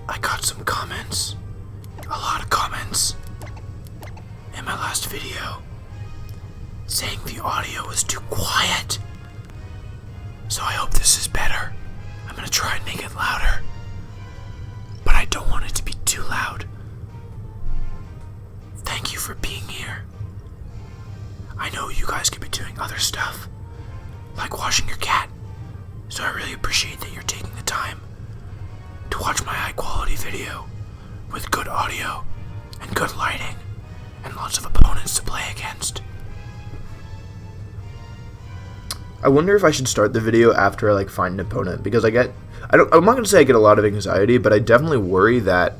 I got some comments, a lot of comments, in my last video saying the audio was too quiet. So I hope this is better. I'm gonna try and make it louder, but I don't want it to be too loud. Thank you for being here. I know you guys could be doing other stuff, like washing your cat, so I really appreciate that you're taking the time to watch my high quality video with good audio and good lighting and lots of opponents to play against. I wonder if I should start the video after I find an opponent, because I'm not gonna say I get a lot of anxiety, but I definitely worry that,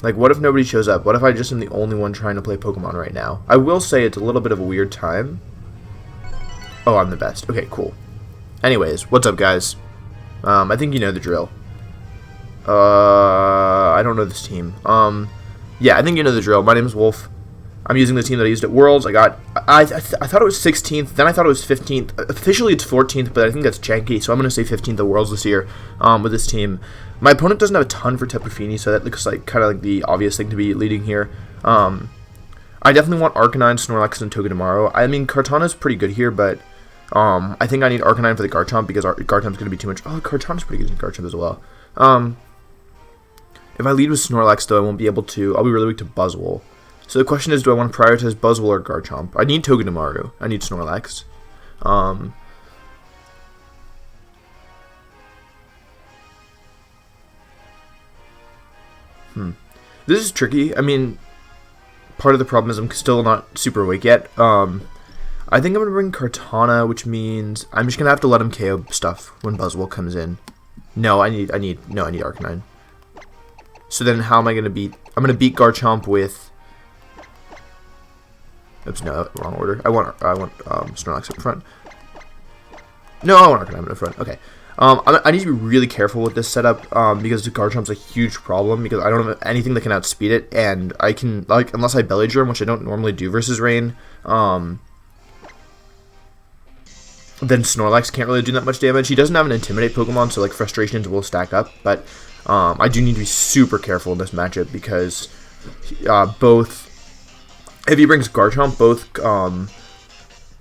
what if nobody shows up? What if I just am the only one trying to play Pokemon right now? I will say it's a little bit of a weird time. Oh, I'm the best. Okay, cool. Anyways, what's up, guys? I think you know the drill. I don't know this team. Yeah, I think you know the drill. My name is Wolf. I'm using the team that I used at Worlds. I thought it was 16th, then I thought it was 15th. Officially it's 14th, but I think that's janky, so I'm going to say 15th at Worlds this year with this team. My opponent doesn't have a ton for Tapu Fini, so that looks kind of the obvious thing to be leading here. I definitely want Arcanine, Snorlax, and Togedemaru. I mean, Kartana's pretty good here, but I think I need Arcanine for the Garchomp because Garchomp's going to be too much. Oh, Kartana's pretty good in Garchomp as well. If I lead with Snorlax, though, I won't be able to. I'll be really weak to Buzzwole. So the question is, do I want to prioritize Buzzwole or Garchomp? I need Togedemaru. I need Snorlax. This is tricky. I mean, part of the problem is I'm still not super awake yet. I think I'm going to bring Kartana, which means I'm just going to have to let him KO stuff when Buzzwole comes in. No, I need Arcanine. So then how am I going to beat... I'm going to beat Garchomp with... Oops, no, wrong order. I want Snorlax up front. No, I want Arcanine up front. Okay. I need to be really careful with this setup because Garchomp's a huge problem because I don't have anything that can outspeed it, and I can, unless I Belly Drum, which I don't normally do versus Rain, then Snorlax can't really do that much damage. He doesn't have an Intimidate Pokemon, so Frustrations will stack up, but I do need to be super careful in this matchup because if he brings Garchomp,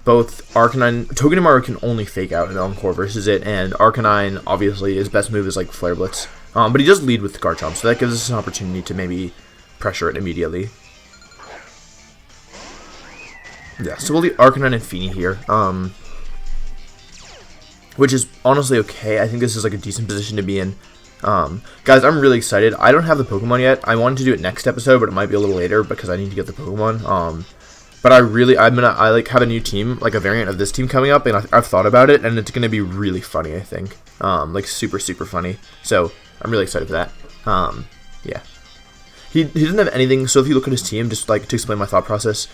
both Arcanine, Togedemaru can only fake out an Encore versus it, and Arcanine, obviously, his best move is Flare Blitz. But he does lead with Garchomp, so that gives us an opportunity to maybe pressure it immediately. Yeah, so we'll lead Arcanine and Fini here, which is honestly okay. I think this is a decent position to be in. Guys, I'm really excited. I don't have the Pokemon yet. I wanted to do it next episode, but it might be a little later because I need to get the Pokemon. But I have a new team, a variant of this team coming up, and I've thought about it, and it's gonna be really funny, I think. Super, super funny. So I'm really excited for that. Yeah. He doesn't have anything, so if you look at his team, just to explain my thought process,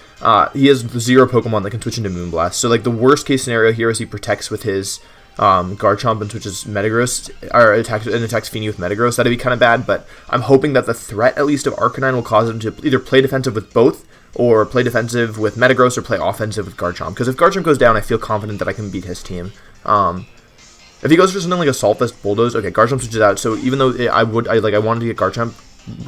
he has 0 Pokemon that can switch into Moonblast. So the worst case scenario here is he protects with his Garchomp and switches Metagross, or attacks Fini with Metagross. That'd be kind of bad, but I'm hoping that the threat, at least, of Arcanine will cause him to either play defensive with both, or play defensive with Metagross, or play offensive with Garchomp. Because if Garchomp goes down, I feel confident that I can beat his team. If he goes for something like Assault Vest, Bulldoze, okay, Garchomp switches out. So even though I wanted to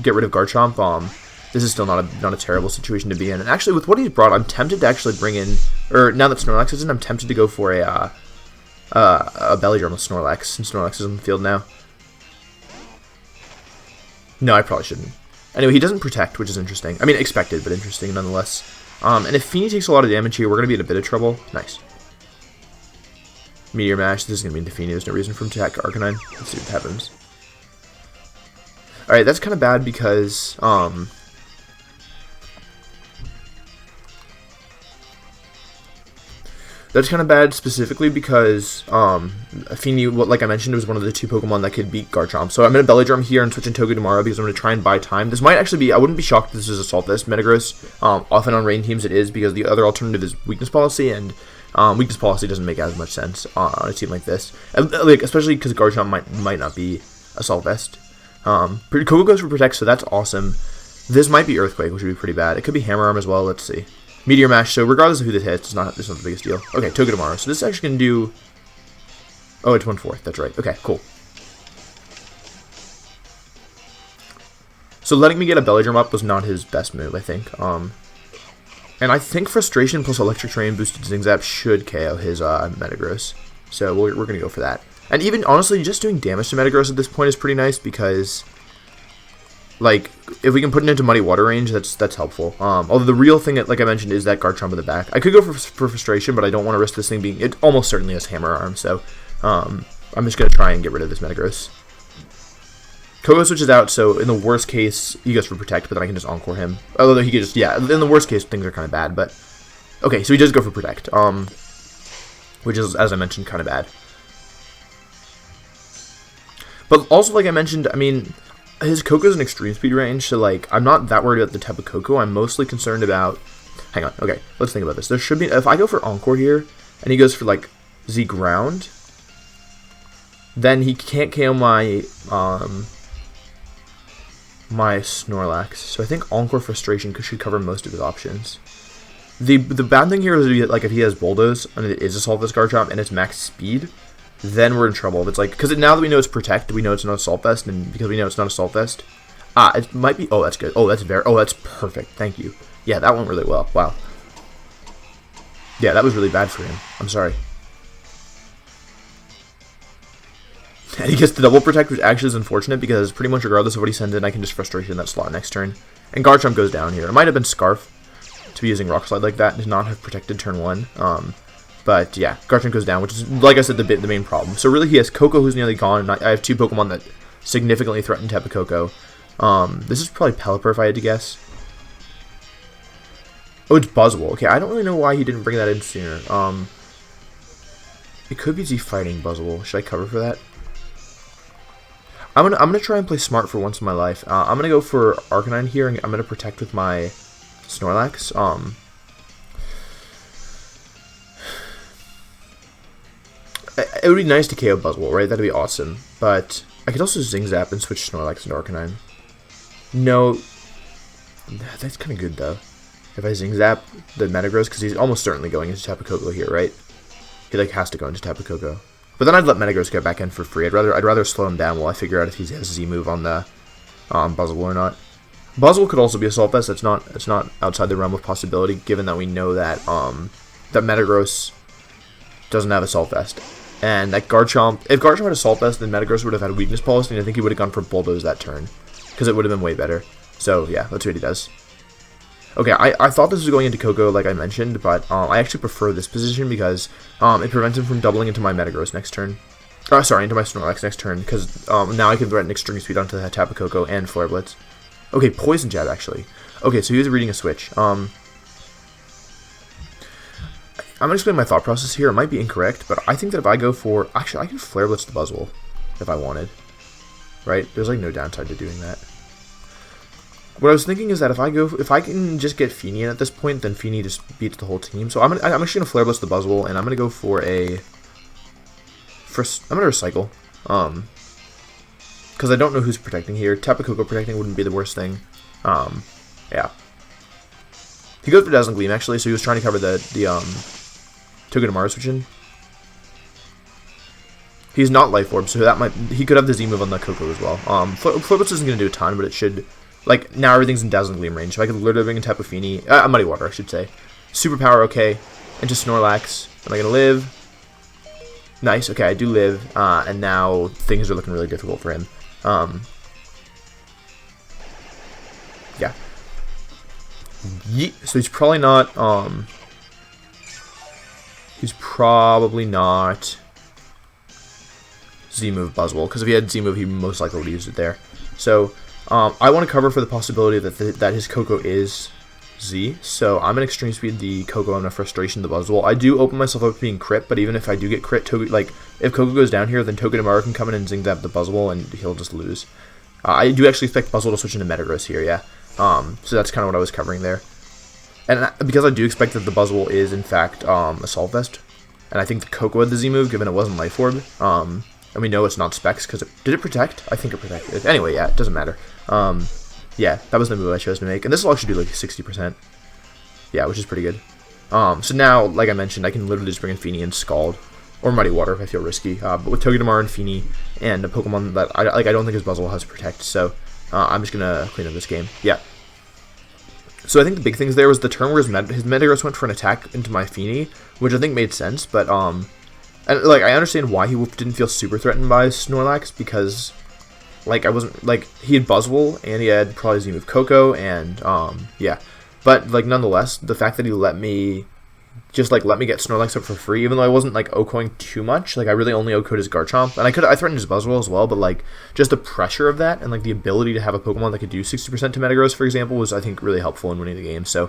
get rid of Garchomp, this is still not a terrible situation to be in. And actually, with what he's brought, I'm tempted to actually bring in, or now that Snorlax is in, I'm tempted to go for a Belly Drum with Snorlax, since Snorlax is on the field now. No, I probably shouldn't. Anyway, he doesn't protect, which is interesting. I mean, expected, but interesting nonetheless. And if Fini takes a lot of damage here, we're going to be in a bit of trouble. Nice. Meteor Mash. This is going to be into Fini. There's no reason for him to attack Arcanine. Let's see what happens. Alright, that's kind of bad because, that's kind of bad specifically because Fini, like I mentioned, was one of the 2 Pokemon that could beat Garchomp. So I'm going to Belly Drum here and switch in Togedemaru because I'm going to try and buy time. This might actually be, I wouldn't be shocked if this is Assault Vest Metagross. Often on Rain teams it is because the other alternative is Weakness Policy, and Weakness Policy doesn't make as much sense on a team like this. Especially because Garchomp might not be Assault Vest. Koko goes for Protect, so that's awesome. This might be Earthquake, which would be pretty bad. It could be Hammer Arm as well, let's see. Meteor Mash, so regardless of who this hits, it's not the biggest deal. Okay, Togedemaru. So this is actually going to do... Oh, it's 1/4. That's right. Okay, cool. So letting me get a Belly Drum up was not his best move, I think. And I think Frustration plus Electric Train boosted Zing Zap should KO his Metagross. So we're going to go for that. And even, honestly, just doing damage to Metagross at this point is pretty nice because, like, if we can put it into Muddy Water range, that's helpful. Although the real thing, like I mentioned, is that Garchomp in the back. I could go for Frustration, but I don't want to risk this thing being... It almost certainly has Hammer Arm, so I'm just going to try and get rid of this Metagross. Koko switches out, so in the worst case, he goes for Protect, but then I can just Encore him. Although he could just, yeah, in the worst case, things are kind of bad, but... Okay, so he does go for Protect, which is, as I mentioned, kind of bad. But also, like I mentioned, I mean, his Koko's in Extreme Speed range, so, like, I'm not that worried about the Tapu Koko. I'm mostly concerned about... Hang on, okay, let's think about this. There should be... If I go for Encore here, and he goes for, like, Z Ground, then he can't KO my Snorlax. So I think Encore Frustration should cover most of his options. The bad thing here is, like, if he has Bulldoze, and it is a Assault Vest Garchomp, and it's max speed, then we're in trouble. If it's like, because now that we know it's Protect, we know it's not Assault Vest, and because we know it's not Assault Vest, it might be, oh, that's good. Oh, that's perfect. Thank you. Yeah, that went really well. Wow. Yeah, that was really bad for him. I'm sorry. And he gets the double Protect, which actually is unfortunate because pretty much regardless of what he sends in, I can just Frustration that slot next turn. And Garchomp goes down here. It might have been Scarf to be using Rock Slide like that and to not have protected turn 1. But yeah, Garchomp goes down, which is, like I said, the main problem. So really he has Koko, who's nearly gone, and I have 2 Pokemon that significantly threaten Tapu Koko. This is probably Pelipper if I had to guess. Oh, it's Buzzwole. Okay, I don't really know why he didn't bring that in sooner. It could be Z Fighting Buzzwole. Should I cover for that? I'm gonna try and play smart for once in my life. I'm gonna go for Arcanine here, and I'm gonna Protect with my Snorlax. It would be nice to KO Buzzwole, right? That'd be awesome. But I could also Zing Zap and switch Snorlax into Arcanine. No, that's kind of good though. If I Zing Zap the Metagross, because he's almost certainly going into Tapu Koko here, right? He like has to go into Tapu Koko. But then I'd let Metagross get back in for free. I'd rather slow him down while I figure out if he has a Z move on the Buzzwole or not. Buzzwole could also be Assault Vest. It's not outside the realm of possibility, given that we know that that Metagross doesn't have Assault Vest, and that Garchomp. If Garchomp had Assault Vest, then Metagross would have had Weakness Policy, and I think he would have gone for Bulldoze that turn, because it would have been way better. So yeah, let's see what he does. Okay, I thought this was going into Koko, like I mentioned, but I actually prefer this position because it prevents him from doubling into my Metagross next turn. Sorry, into my Snorlax next turn, because now I can threaten Extreme Speed onto the Tapu Koko and Flare Blitz. Okay, Poison Jab, actually. Okay, so he was reading a switch. I'm going to explain my thought process here. It might be incorrect, but I think that if I go for... Actually, I can Flare Blitz the Buzzwole if I wanted. Right? There's, like, no downside to doing that. What I was thinking is that if I can just get Fini in at this point, then Fini just beats the whole team. So I'm actually gonna Flare Blitz the Buzzwole, and I'm gonna go for a. I'm gonna Recycle, because I don't know who's protecting here. Tapu Koko protecting wouldn't be the worst thing. Yeah. He goes for Dazzling Gleam actually, so he was trying to cover the Togedemaru switch in. He's not Life Orb, so he could have the Z move on the Koko as well. Flare Blitz isn't gonna do a ton, but it should. Like, now everything's in Dazzling Gleam range, so I could literally bring in Tapu Fini, Muddy Water, I should say. Superpower, okay, into Snorlax. Am I going to live? Nice, okay, I do live, and now things are looking really difficult for him. Yeah. Yeet. So he's probably not, Z-move Buzzwole, because if he had Z-move, he most likely would have used it there. So, I want to cover for the possibility that his Koko is Z, so I'm going to Extreme Speed the Koko and a Frustration the Buzzwole. I do open myself up to being crit, but even if I do get crit, like, if Koko goes down here, then Togedemaru can come in and Zing Zap the Buzzwole, and he'll just lose. I do actually expect Buzzwole to switch into Metagross here, yeah. So that's kind of what I was covering there. And because I do expect that the Buzzwole is, in fact, Assault Vest, and I think the Koko had the Z move, given it wasn't Life Orb, and we know it's not Specs, because did it protect? I think it protected. Anyway, yeah, it doesn't matter. Yeah, that was the move I chose to make, and this will actually do like 60%. Yeah, which is pretty good. So now, like I mentioned, I can literally just bring in Fini and Scald, or Muddy Water if I feel risky. But with Togedemaru and Fini, and a Pokemon that I don't think his Buzzwole has Protect, so I'm just gonna clean up this game. Yeah. So I think the big things there was the turn where his Metagross went for an attack into my Fini, which I think made sense, but and, like, I understand why he didn't feel super threatened by Snorlax, because, like, I wasn't, like, he had Buzzwole, and he had probably Z-move Coco, and, yeah. But, like, nonetheless, the fact that he let me get Snorlax up for free, even though I wasn't, like, OHKOing too much, like, I really only OHKO'd his Garchomp, and I threatened his Buzzwole as well, but, like, just the pressure of that, and, like, the ability to have a Pokemon that could do 60% to Metagross, for example, was, I think, really helpful in winning the game, so,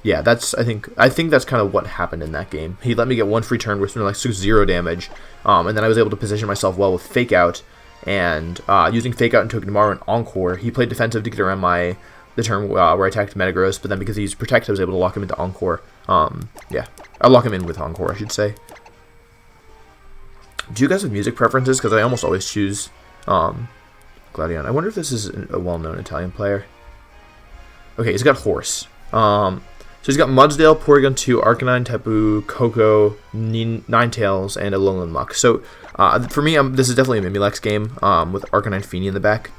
yeah, I think that's kind of what happened in that game. He let me get one free turn with like 0 damage, and then I was able to position myself well with Fake Out, and using Fake Out and Togedemaru and Encore, he played defensive to get around the turn where I attacked Metagross, but then because he used Protect, I was able to lock him into Encore. Yeah, I lock him in with Encore, I should say. Do you guys have music preferences? Because I almost always choose Gladion. I wonder if this is a well-known Italian player. Okay, he's got Horse. So he's got Mudsdale, Porygon 2, Arcanine, Tapu, Coco, Ninetales, and a Alolan Muck. So for me, this is definitely a Mimilex game with Arcanine Fini in the back.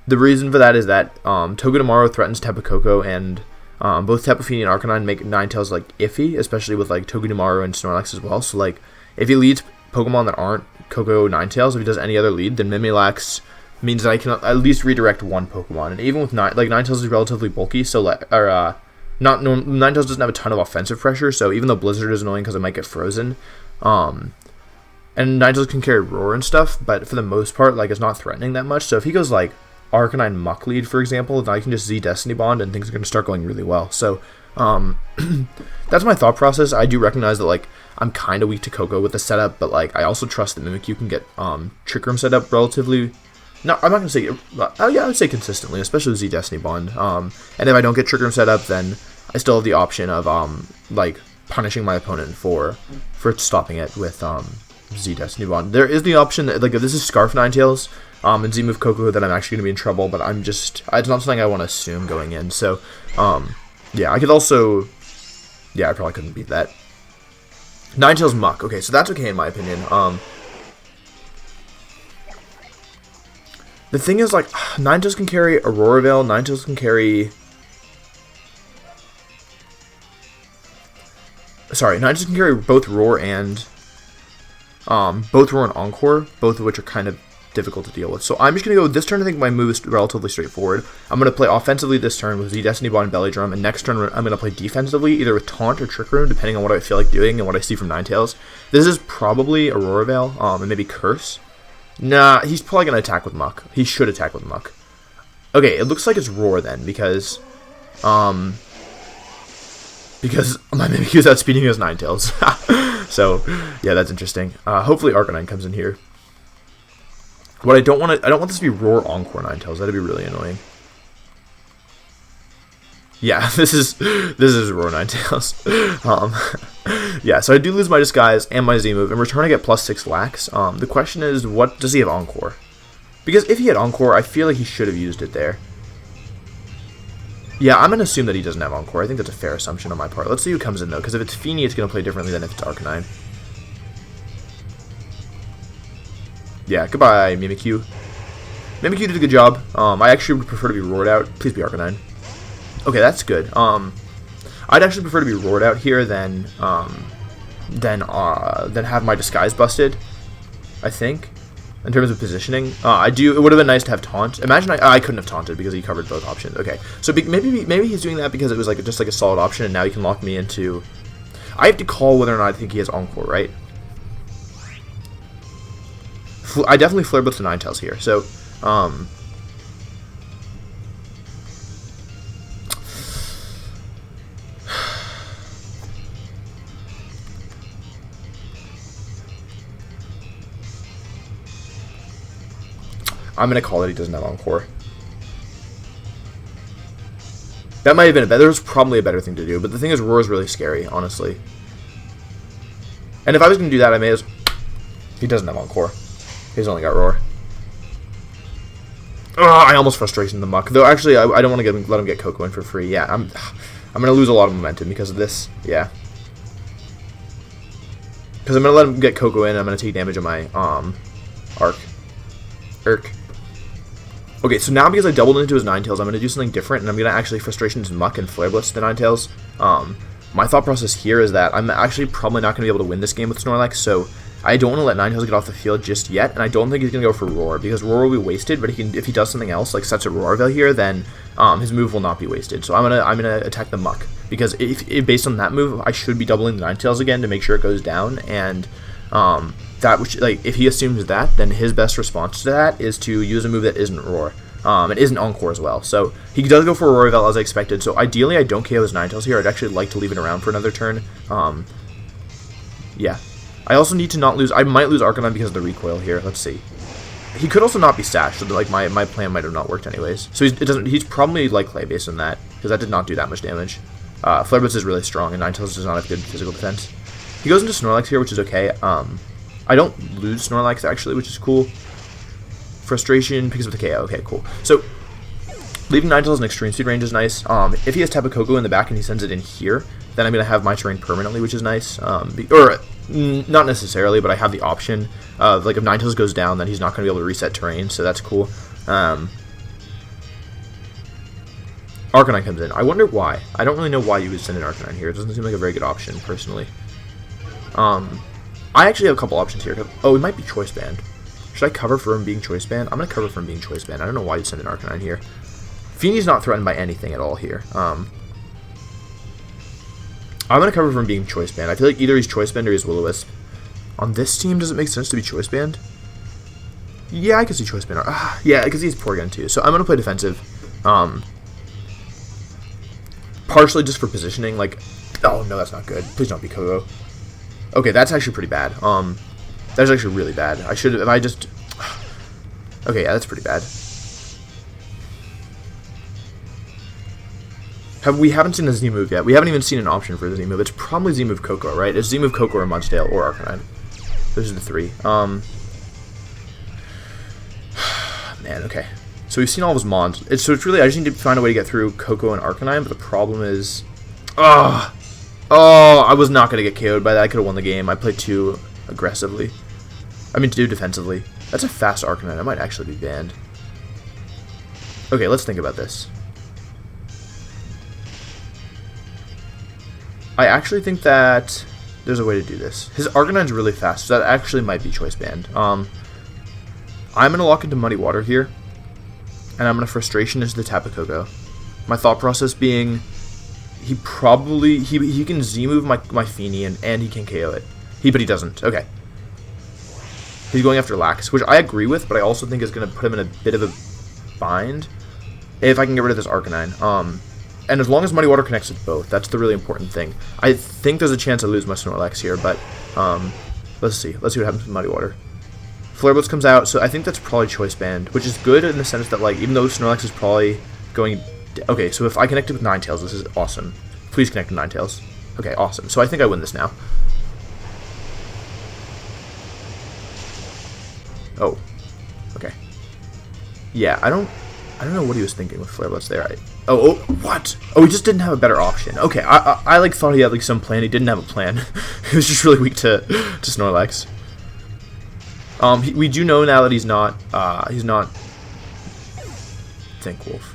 The reason for that is that Togedemaru threatens Tapu Koko, and both Tapu Fini and Arcanine make Ninetales like iffy, especially with like Togedemaru and Snorlax as well. So like if he leads Pokemon that aren't Koko Ninetales, if he does any other lead, then Mimilex means that I can at least redirect one Pokemon. And even with Ninetales is relatively bulky, so Ninetales doesn't have a ton of offensive pressure, so even though Blizzard is annoying because it might get frozen, and Ninetales can carry Roar and stuff, but for the most part, like, it's not threatening that much. So if he goes like Arcanine Muck lead, for example, then I can just Z Destiny Bond and things are going to start going really well. So that's my thought process. I do recognize that, like, I'm kind of weak to Coco with the setup, but like I also trust that Mimikyu can get Trick Room set up relatively. No, I'm not going to say, yeah, I would say consistently, especially with Z Destiny Bond. And if I don't get Trick Room set up, then I still have the option of, like, punishing my opponent for stopping it with, Z Destiny Bond. There is the option that, like, if this is Scarf Ninetales, and Z-move Coco, then I'm actually going to be in trouble, but it's not something I want to assume going in. So, yeah, I could also, yeah, I probably couldn't beat that. Ninetales Muck. Okay, so that's okay in my opinion. The thing is, like, Ninetales can carry Aurora Veil, Ninetales can carry... Sorry, Ninetales can carry both Roar and Encore, both of which are kind of difficult to deal with. So I'm just going to go this turn. I think my move is relatively straightforward. I'm going to play offensively this turn with the Destiny Bond and Belly Drum, and next turn I'm going to play defensively, either with Taunt or Trick Room, depending on what I feel like doing and what I see from Ninetales. This is probably Aurora Veil, and maybe Curse. Nah, he's probably going to attack with Muck. He should attack with Muck. Okay, it looks like it's Roar then, because my Mimikyu's outspeeding his Ninetales. So, yeah, that's interesting. Hopefully Arcanine comes in here. What I don't want this to be Roar Encore Ninetales. That'd be really annoying. Yeah, this is Roar Ninetales. Yeah, so I do lose my Disguise and my Z-move. In return, I get +6 Lax. The question is, what does he have Encore? Because if he had Encore, I feel like he should have used it there. Yeah, I'm going to assume that he doesn't have Encore. I think that's a fair assumption on my part. Let's see who comes in, though, because if it's Fini, it's going to play differently than if it's Arcanine. Yeah, goodbye, Mimikyu. Mimikyu did a good job. I actually would prefer to be roared out. Please be Arcanine. Okay, that's good. I'd actually prefer to be roared out here than have my Disguise busted, I think, in terms of positioning. It would have been nice to have Taunt. Imagine I couldn't have taunted because he covered both options. Okay, so maybe he's doing that because it was just like a solid option, and now he can lock me into... I have to call whether or not I think he has Encore, right? I definitely Flare Blitz the Ninetales here, so... I'm going to call it he doesn't have Encore. That might have been there's probably a better thing to do, but the thing is, Roar is really scary, honestly. And if I was going to do that, I may as... He doesn't have Encore. He's only got Roar. I almost Frustration the Muck. Though, actually, I don't want to let him get Coco in for free. Yeah, I'm going to lose a lot of momentum because of this. Yeah. Because I'm going to let him get Coco in, I'm going to take damage on my, Irk. Okay, so now because I doubled into his Ninetales, I'm going to do something different, and I'm going to actually Frustration his Muck and Flare Blitz the Ninetales. My thought process here is that I'm actually probably not going to be able to win this game with Snorlax, so I don't want to let Ninetales get off the field just yet, and I don't think he's going to go for Roar, because Roar will be wasted, but if he does something else, like sets a Roarville here, then his move will not be wasted. So I'm gonna attack the Muck, because if based on that move, I should be doubling the Ninetales again to make sure it goes down, and if he assumes that, then his best response to that is to use a move that isn't Roar. It isn't Encore as well, so he does go for a Roarville as I expected, so ideally I don't KO his Ninetales here. I'd actually like to leave it around for another turn. Yeah. I also need to not lose, I might lose Arcanine because of the recoil here, let's see. He could also not be stashed, so like my plan might have not worked anyways. So he's probably like Clay based on that, because that did not do that much damage. Flare Blitz is really strong, and Ninetales does not have good physical defense. He goes into Snorlax here, which is okay. I don't lose Snorlax actually, which is cool. Frustration picks up the KO. Okay, cool. So leaving Ninetales in extreme speed range is nice. If he has Tapu Koko in the back and he sends it in here, then I'm gonna have my terrain permanently, which is nice. Not necessarily, but I have the option of like if Ninetales goes down, then he's not gonna be able to reset terrain, so that's cool. Arcanine comes in. I wonder why. I don't really know why you would send an Arcanine here. It doesn't seem like a very good option personally. I actually have a couple options here. Oh, it might be Choice Band. Should I cover for him being Choice Band? I'm going to cover for him being Choice Band. I don't know why you'd send an Arcanine here. Fini's not threatened by anything at all here. I'm going to cover for him being Choice Band. I feel like either he's Choice Band or he's Will-O-Wisp. On this team, does it make sense to be Choice Band? Yeah, I can see Choice Band. Yeah, because he's Porygon too. So I'm going to play defensive. Partially just for positioning. Like, oh no, that's not good. Please don't be Kogo. Okay, that's actually pretty bad. That's actually really bad. I should have, if I just... Okay, yeah, that's pretty bad. We haven't seen the Z-move yet. We haven't even seen an option for the Z-move. It's probably Z-move Koko, right? It's Z-move Koko or Mudsdale or Arcanine. Those are the three. Man, okay. So we've seen all of his Mons. So it's really, I just need to find a way to get through Koko and Arcanine, but the problem is... Oh, I was not going to get KO'd by that. I could have won the game. I played too aggressively. I mean, too defensively. That's a fast Arcanine. I might actually be banned. Okay, let's think about this. I actually think that there's a way to do this. His Arcanine's really fast, so that actually might be Choice Band. I'm going to lock into Muddy Water here, and I'm going to Frustration into the Tapu Koko. My thought process being... He probably... He can Z-move my Fini, and he can KO it. But he doesn't. Okay. He's going after Lax, which I agree with, but I also think is going to put him in a bit of a bind if I can get rid of this Arcanine. And as long as Muddy Water connects with both, that's the really important thing. I think there's a chance I lose my Snorlax here, but let's see. Let's see what happens with Muddy Water. Flare Blitz comes out, so I think that's probably Choice Band, which is good in the sense that, like, even though Snorlax is probably going... Okay, so if I connect it with Ninetales, this is awesome. Please connect with Ninetales. Okay, awesome. So I think I win this now. Oh. Okay. Yeah, I don't know what he was thinking with Flare Blitz there. Oh, what? Oh, he just didn't have a better option. Okay, I like thought he had like some plan. He didn't have a plan. He was just really weak to Snorlax. We do know now that he's not Think Wolf.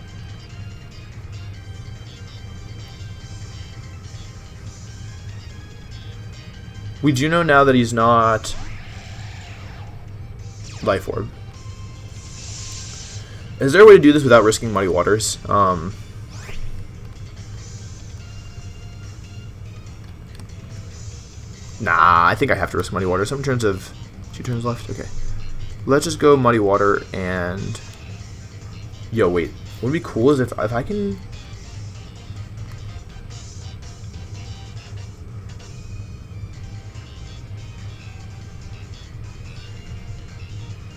We do know now that he's not Life Orb. Is there a way to do this without risking Muddy Waters? Nah, I think I have to risk Muddy Water. Some turns of 2 turns left. Okay, let's just go Muddy Water and... Yo, wait. What would be cool is if I can...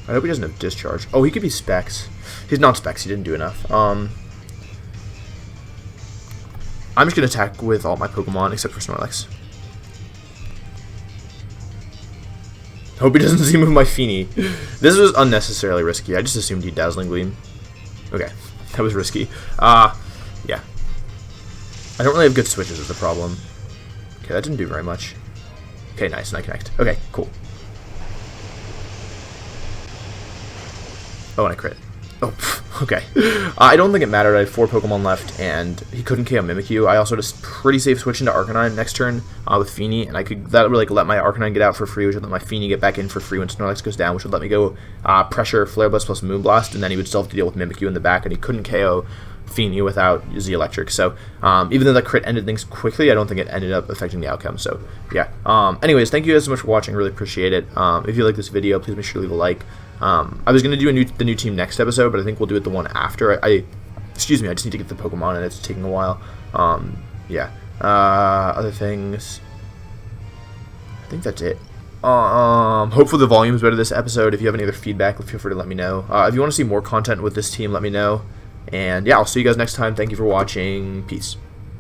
I hope he doesn't have Discharge. Oh, he could be Specs. He's not Specs. He didn't do enough. I'm just going to attack with all my Pokemon except for Snorlax. Hope he doesn't Z-move my Fini. This was unnecessarily risky. I just assumed he'd Dazzling Gleam. Okay, that was risky. Yeah. I don't really have good switches is the problem. Okay, that didn't do very much. Okay, nice, and I connect. Okay, cool. Oh, and I crit. Oh, Okay. I don't think it mattered. I had 4 Pokemon left, and he couldn't KO Mimikyu. I also just pretty safe switch into Arcanine next turn with Fini, and that would like let my Arcanine get out for free, which would let my Fini get back in for free when Snorlax goes down, which would let me go Pressure, Flare Blast plus Moonblast, and then he would still have to deal with Mimikyu in the back, and he couldn't KO Fini without Z Electric. So even though that crit ended things quickly, I don't think it ended up affecting the outcome. So yeah. Anyways, thank you guys so much for watching. Really appreciate it. If you like this video, please make sure to leave a like. I was going to do the new team next episode, but I think we'll do it the one after. Excuse me, I just need to get the Pokemon, and it's taking a while. Yeah. Other things. I think that's it. Hopefully the volume is better this episode. If you have any other feedback, feel free to let me know. If you want to see more content with this team, let me know. And yeah, I'll see you guys next time. Thank you for watching. Peace.